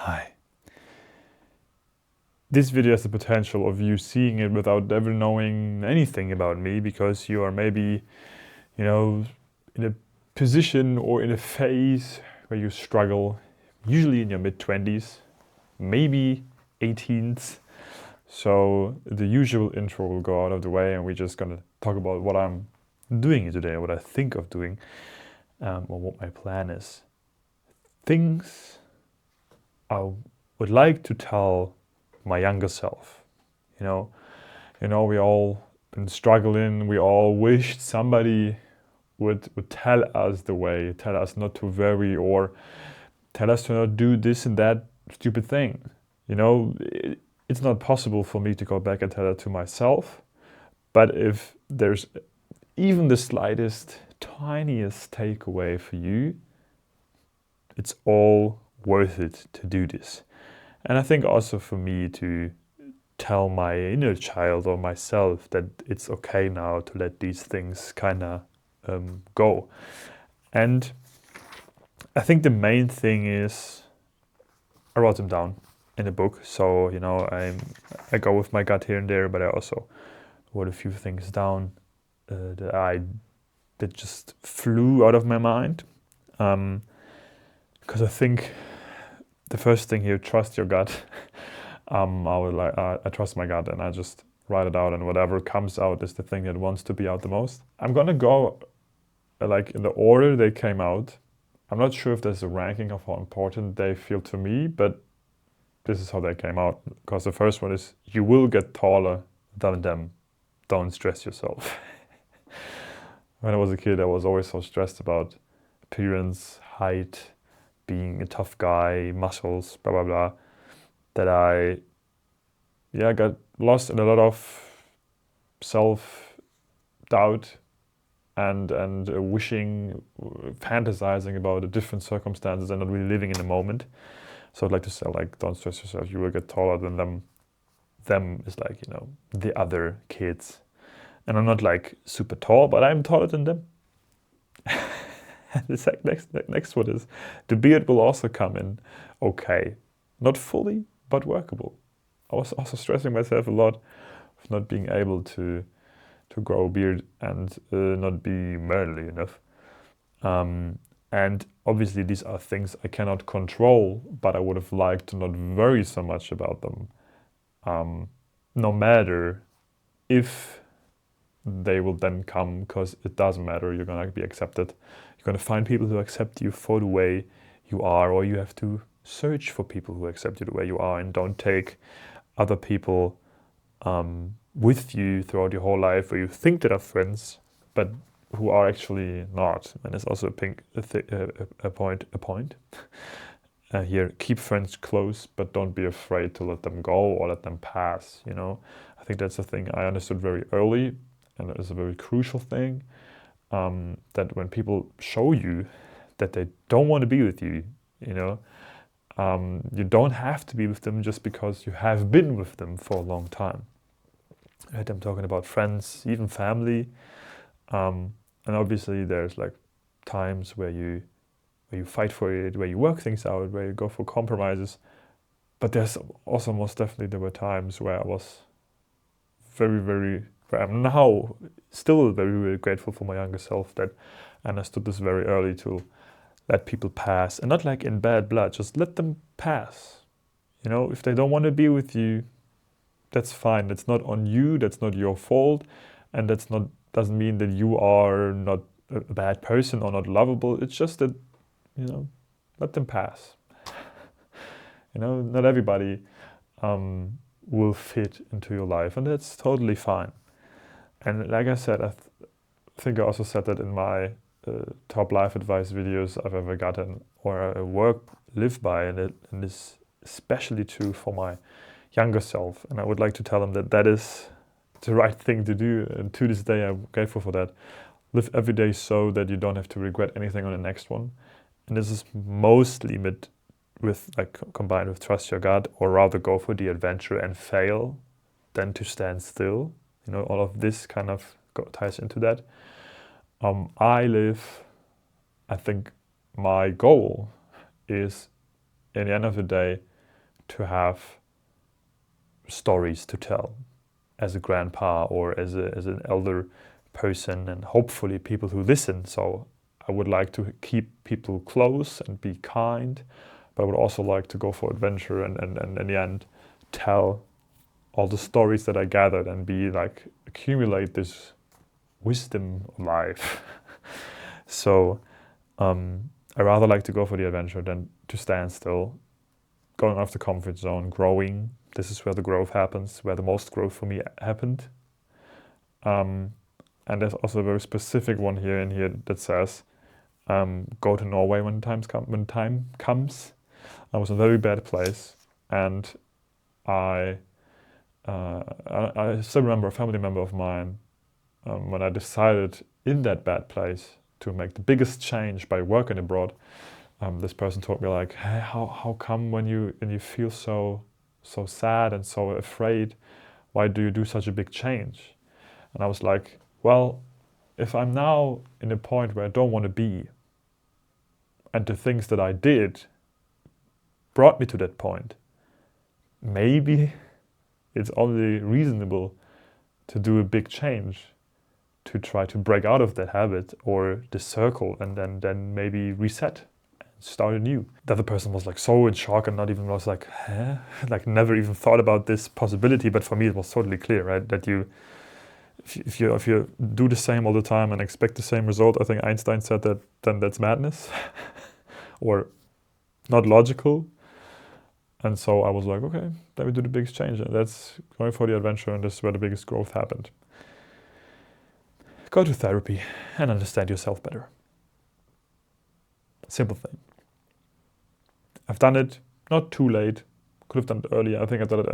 Hi. This video has the potential of you seeing it without ever knowing anything about me, because you are maybe, in a position or in a phase where you struggle, usually in your mid-20s, maybe 18th. So the usual intro will go out of the way, and we're just gonna talk about what I'm doing today, what I think of doing, or what my plan is. Things I would like to tell my younger self. We all been struggling. We all wished somebody would tell us the way, tell us not to worry, or tell us to not do this and that stupid thing. It's not possible for me to go back and tell that to myself. But if there's even the slightest, tiniest takeaway for you, it's all worth it to do this. And I think also for me to tell my inner child or myself that it's okay now to let these things kind of go. And I think the main thing is I wrote them down in a book. So, I go with my gut here and there, but I also wrote a few things down that just flew out of my mind. Because I think the first thing here, trust your gut. I trust my gut, and I just write it out, and whatever comes out is the thing that wants to be out the most. I'm gonna go in the order they came out. I'm not sure if there's a ranking of how important they feel to me, but this is how they came out. Because the first one is, you will get taller than them. Don't stress yourself. When I was a kid, I was always so stressed about appearance, height, being a tough guy, muscles, blah, blah, blah, that I got lost in a lot of self-doubt and wishing, fantasizing about the different circumstances and not really living in the moment. So I'd like to say, don't stress yourself, you will get taller than them. Them is the other kids. And I'm not super tall, but I'm taller than them. The next one is, the beard will also come in okay. Not fully, but workable. I was also stressing myself a lot of not being able to grow a beard and not be manly enough. And obviously these are things I cannot control, but I would have liked to not worry so much about them. No matter if they will then come, because it doesn't matter, you're gonna be accepted. You're gonna find people who accept you for the way you are, or you have to search for people who accept you the way you are, and don't take other people with you throughout your whole life, where you think that are friends, but who are actually not. And it's also a point. Here, keep friends close, but don't be afraid to let them go or let them pass. I think that's a thing I understood very early, and that is a very crucial thing. That when people show you that they don't want to be with you, you don't have to be with them just because you have been with them for a long time. I heard them talking about friends, even family, and obviously there's times where you fight for it, where you work things out, where you go for compromises. But there's also most definitely there were times where I was where I'm now still very, very grateful for my younger self that I understood this very early, to let people pass, and not in bad blood, just let them pass. If they don't want to be with you, that's fine. That's not on you. That's not your fault. And doesn't mean that you are not a bad person or not lovable. It's just that, let them pass. Not everybody will fit into your life, and that's totally fine. And like I said, I think I also said that in my top life advice videos I've ever gotten, or live by, and this especially true for my younger self. And I would like to tell them that is the right thing to do, and to this day I'm grateful for that. Live every day so that you don't have to regret anything on the next one. And this is mostly combined with trust your gut, or rather go for the adventure and fail than to stand still. All of this kind of ties into that. I think my goal is, in the end of the day, to have stories to tell as a grandpa or as an elder person, and hopefully people who listen. So I would like to keep people close and be kind, but I would also like to go for adventure and in the end tell all the stories that I gathered and be like accumulate this wisdom of life. So I rather like to go for the adventure than to stand still, going off the comfort zone, growing. This is where the growth happens, where the most growth for me happened. And there's also a very specific one here in here that says, go to Norway when time comes. I was in a very bad place, and I still remember a family member of mine, when I decided in that bad place to make the biggest change by working abroad. This person told me like, hey, how come when you feel so sad and so afraid, why do you do such a big change? And I was like, well, if I'm now in a point where I don't want to be, and the things that I did brought me to that point, maybe it's only reasonable to do a big change, to try to break out of that habit or the circle, and then maybe reset and start anew. The other person was like so in shock and not even was like, huh? Like never even thought about this possibility. But for me, it was totally clear, right? That if you do the same all the time and expect the same result, I think Einstein said that then that's madness or not logical. And so I was like, okay, then we do the biggest change. And that's going for the adventure, and this is where the biggest growth happened. Go to therapy and understand yourself better. Simple thing. I've done it not too late. Could have done it earlier. I think I did it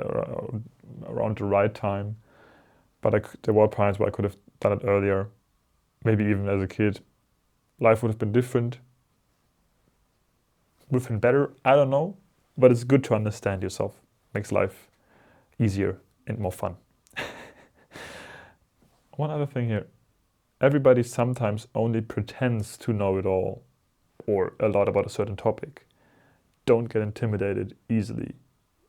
around the right time. But there were times where I could have done it earlier. Maybe even as a kid. Life would have been different. Would have been better. I don't know. But it's good to understand yourself. Makes life easier and more fun. One other thing here. Everybody sometimes only pretends to know it all or a lot about a certain topic. Don't get intimidated easily.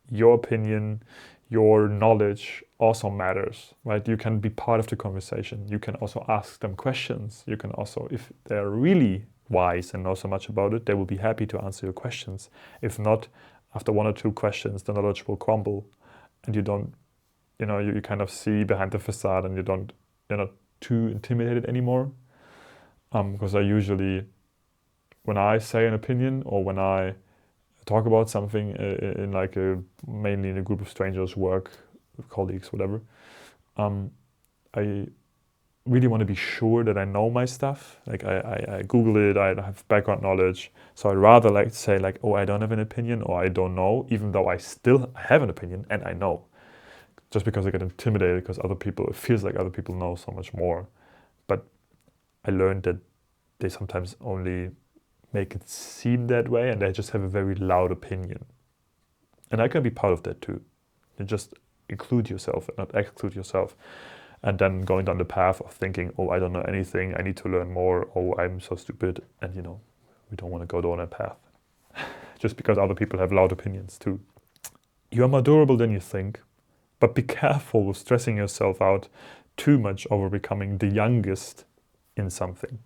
Your opinion, your knowledge also matters, right? You can be part of the conversation. You can also ask them questions. You can also, if they're really wise and know so much about it, they will be happy to answer your questions. If not, after one or two questions, the knowledge will crumble, and you don't, you kind of see behind the facade, and you're not too intimidated anymore. Because I usually, when I say an opinion or when I talk about something in like mainly in a group of strangers, work, colleagues, whatever, I really want to be sure that I know my stuff. Like I Google it, I have background knowledge. So I'd rather like say like, oh, I don't have an opinion or I don't know, even though I still have an opinion and I know. Just because I get intimidated because it feels like other people know so much more. But I learned that they sometimes only make it seem that way and they just have a very loud opinion. And I can be part of that too. You just include yourself and not exclude yourself. And then going down the path of thinking, oh, I don't know anything, I need to learn more, oh, I'm so stupid. And we don't want to go down that path. Just because other people have loud opinions too. You are more durable than you think, but be careful with stressing yourself out too much over becoming the youngest in something.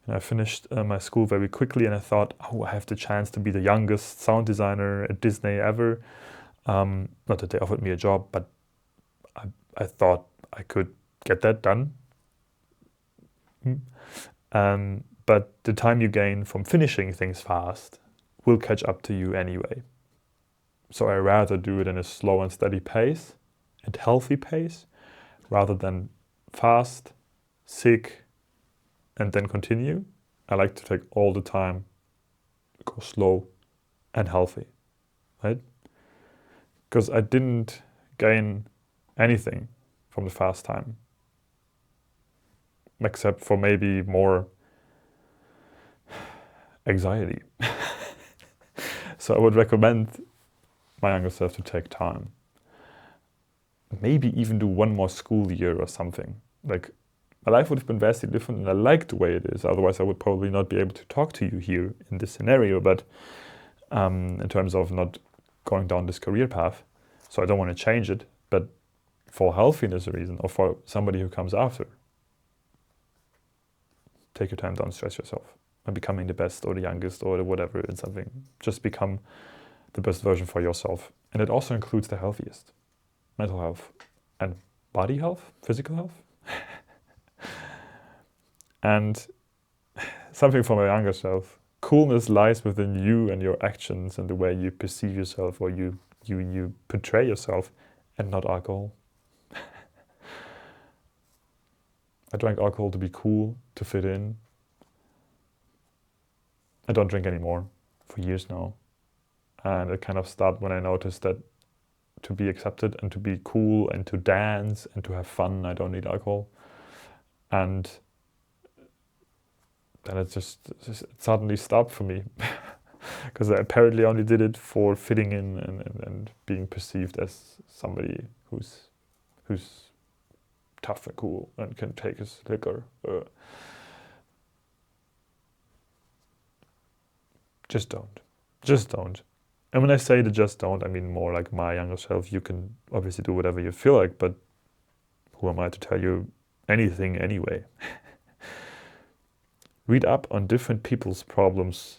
And I finished my school very quickly and I thought, oh, I have the chance to be the youngest sound designer at Disney ever. Not that they offered me a job, but I thought I could get that done. But the time you gain from finishing things fast will catch up to you anyway. So I rather do it in a slow and steady pace and healthy pace rather than fast, sick, and then continue. I like to take all the time, go slow and healthy, right? Because I didn't gain anything from the fast time, except for maybe more anxiety. So I would recommend my younger self to take time. Maybe even do one more school year or something. Like, my life would have been vastly different and I like the way it is. Otherwise I would probably not be able to talk to you here in this scenario. But in terms of not going down this career path. So I don't want to change it, but for healthiness reason, or for somebody who comes after, take your time, don't stress yourself. And becoming the best or the youngest or the whatever in something. Just become the best version for yourself. And it also includes the healthiest. Mental health and body health, physical health. And something for my younger self. Coolness lies within you and your actions and the way you perceive yourself or you portray yourself, and not alcohol. I drank alcohol to be cool, to fit in. I don't drink anymore for years now. And it kind of stopped when I noticed that to be accepted and to be cool and to dance and to have fun, I don't need alcohol. And then it suddenly stopped for me. Because I apparently only did it for fitting in and being perceived as somebody who's tough and cool and can take his liquor. Just don't. And when I say the just don't, I mean more like my younger self. You can obviously do whatever you feel like, but who am I to tell you anything anyway? Read up on different people's problems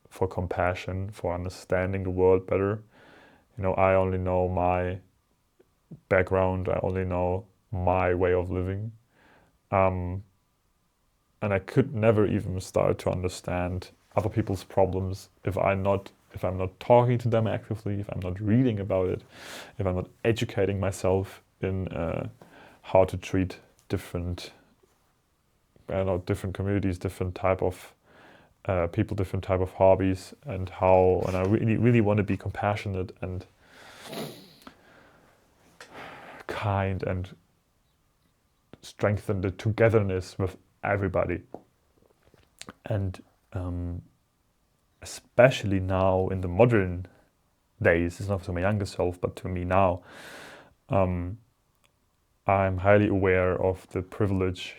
for compassion, for understanding the world better. You know, I only know my background. I only know my way of living. And I could never even start to understand other people's problems if I'm not talking to them actively, if I'm not reading about it, if I'm not educating myself in how to treat different communities, different type of people, different type of hobbies, and I really want to be compassionate and kind and strengthen the togetherness with everybody. And especially now in the modern days, it's not to my younger self, but to me now, I'm highly aware of the privilege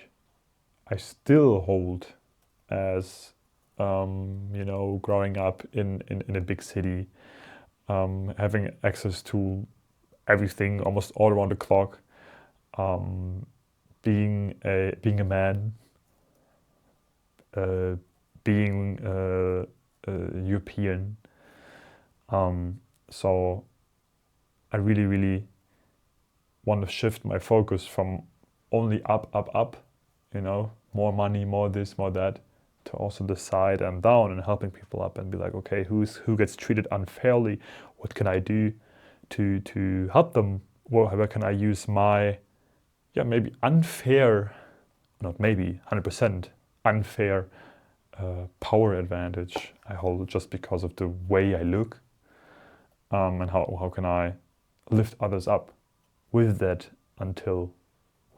I still hold as, growing up in a big city, having access to everything almost all around the clock, being a man, being European. So I really want to shift my focus from only up, more money, more this, more that, to also the side and down and helping people up and be like, okay, who gets treated unfairly? What can I do to help them? Where can I use my, maybe unfair, not maybe, 100% unfair power advantage I hold just because of the way I look, and how can I lift others up with that until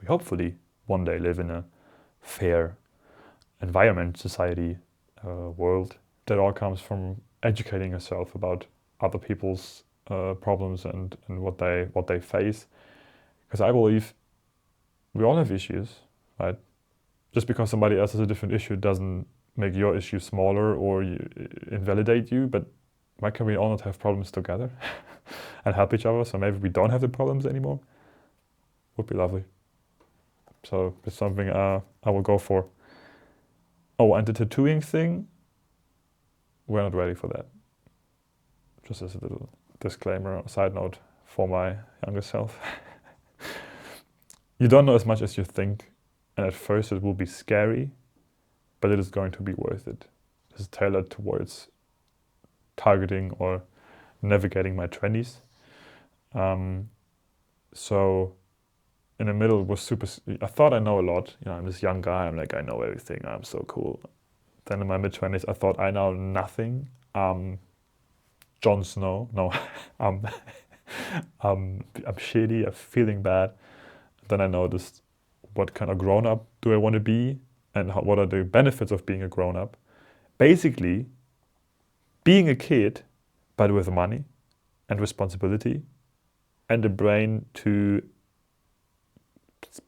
we hopefully one day live in a fair environment, society, world. That all comes from educating yourself about other people's problems and what they face. Because I believe we all have issues, right? Just because somebody else has a different issue doesn't make your issue smaller or invalidate you, but why can we all not have problems together and help each other? So maybe we don't have the problems anymore. Would be lovely. So it's something I will go for. Oh, and the tattooing thing, we're not ready for that. Just as a little disclaimer, side note for my younger self. You don't know as much as you think, and at first it will be scary, but it is going to be worth it. This is tailored towards targeting or navigating my 20s. So in the middle was I thought I know a lot. I'm this young guy, I'm like, I know everything, I'm so cool. Then in my mid-20s, I thought I know nothing. Jon Snow, no, I'm shitty, I'm feeling bad. Then I noticed, what kind of grown-up do I want to be? And what are the benefits of being a grown-up? Basically, being a kid, but with money and responsibility and the brain to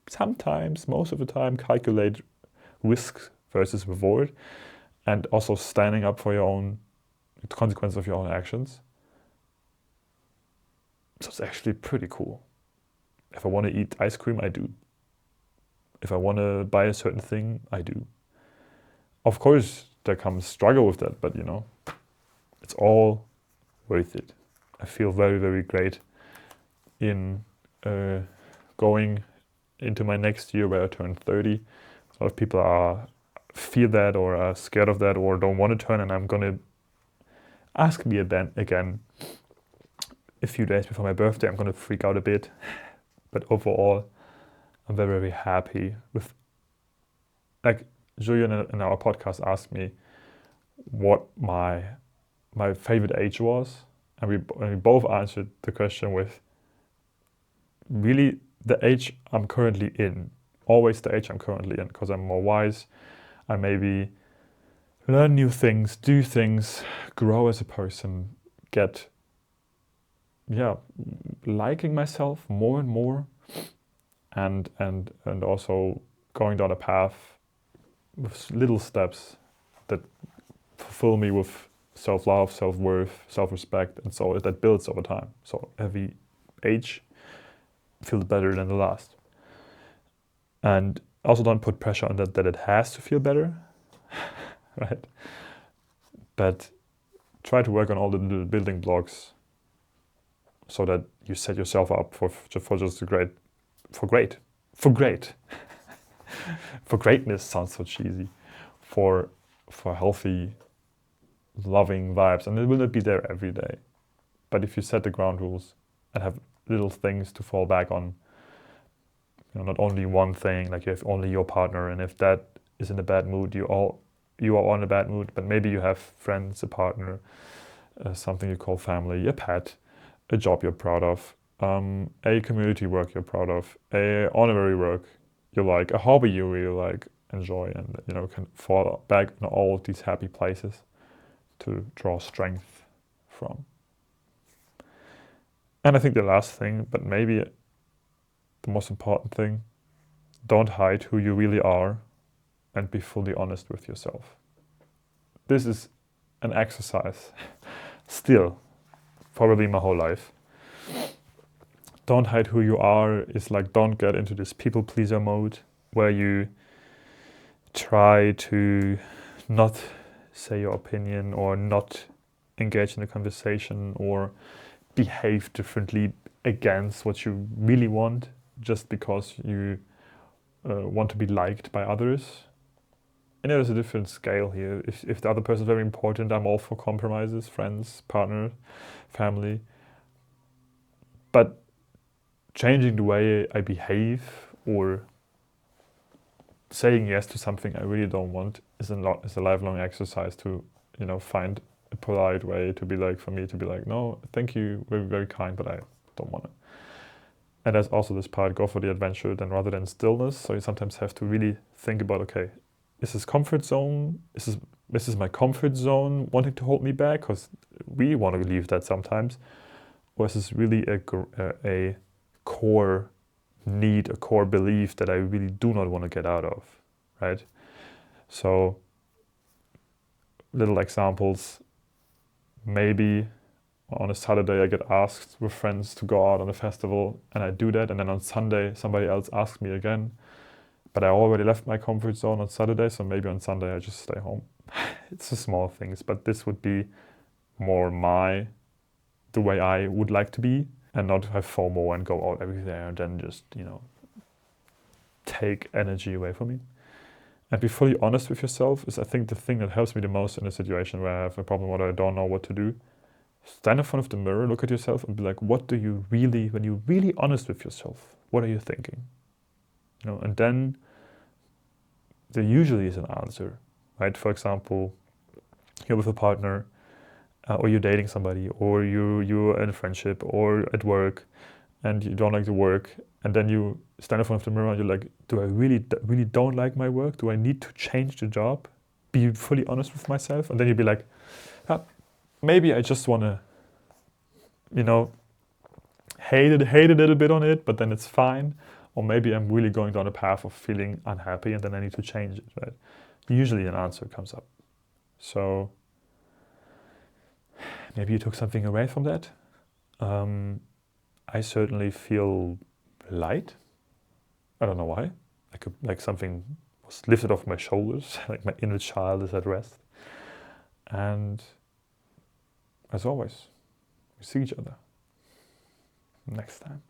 sometimes, most of the time, calculate risk versus reward, and also standing up for your own consequences of your own actions. So it's actually pretty cool. If I want to eat ice cream, I do. If I want to buy a certain thing, I do. Of course, there comes struggle with that, but it's all worth it. I feel very, very great in going into my next year where I turn 30. A lot of people fear that or are scared of that or don't want to turn, and I'm gonna ask me again a few days before my birthday. I'm gonna freak out a bit, but overall, I'm very, very happy with. Like Julian in our podcast asked me what my favorite age was, and we both answered the question with really the age I'm currently in. Always the age I'm currently in, because I'm more wise. I maybe learn new things, do things, grow as a person, get liking myself more and more, and also going down a path with little steps that fulfill me with self-love, self-worth, self-respect, and so that builds over time. So every age feels better than the last. And also don't put pressure on that it has to feel better, right? But try to work on all the little building blocks so that you set yourself up for greatness sounds so cheesy, for healthy, loving vibes. And it will not be there every day. But if you set the ground rules and have little things to fall back on, not only one thing, like you have only your partner, and if that is in a bad mood, you are on a bad mood, but maybe you have friends, a partner, something you call family, a pet, a job you're proud of, a community work you're proud of, a honorary work you like, a hobby you really like, enjoy, and can fall back on all of these happy places to draw strength from. And I think the last thing, but maybe the most important thing, don't hide who you really are and be fully honest with yourself. This is an exercise still, probably my whole life. Don't hide who you are is like, don't get into this people pleaser mode where you try to not say your opinion or not engage in a conversation or behave differently against what you really want just because you want to be liked by others. And there's a different scale here. If the other person is very important, I'm all for compromises, friends, partner, family. But changing the way I behave or saying yes to something I really don't want is a lifelong exercise to, find a polite way to be like, for me to be like, no, thank you, very, very kind, but I don't want to. And there's also this part, go for the adventure then rather than stillness. So you sometimes have to really think about, okay, is this comfort zone? Is this my comfort zone wanting to hold me back? Because we want to leave that sometimes. Or is this really a core need, a core belief that I really do not want to get out of, right? So little examples, maybe on a Saturday I get asked with friends to go out on a festival and I do that, and then on Sunday somebody else asks me again, but I already left my comfort zone on Saturday, so maybe on Sunday I just stay home. It's the small things, but this would be more the way I would like to be, and not have FOMO and go out everywhere and then just, take energy away from me. And be fully honest with yourself is, I think, the thing that helps me the most in a situation where I have a problem or I don't know what to do. Stand in front of the mirror, look at yourself and be like, what do you really, when you're really honest with yourself, what are you thinking? And then there usually is an answer, right? For example, you're with a partner, or you're dating somebody, or you're in a friendship or at work and you don't like the work, and then you stand in front of the mirror and you're like, do I really don't like my work? Do I need to change the job? Be fully honest with myself, and then you'd be like, maybe I just want to, hate a little bit on it, but then it's fine. Or maybe I'm really going down a path of feeling unhappy and then I need to change it, right? Usually an answer comes up. So maybe you took something away from that. I certainly feel light. I don't know why. Like something was lifted off my shoulders, like my inner child is at rest. And as always, we see each other next time.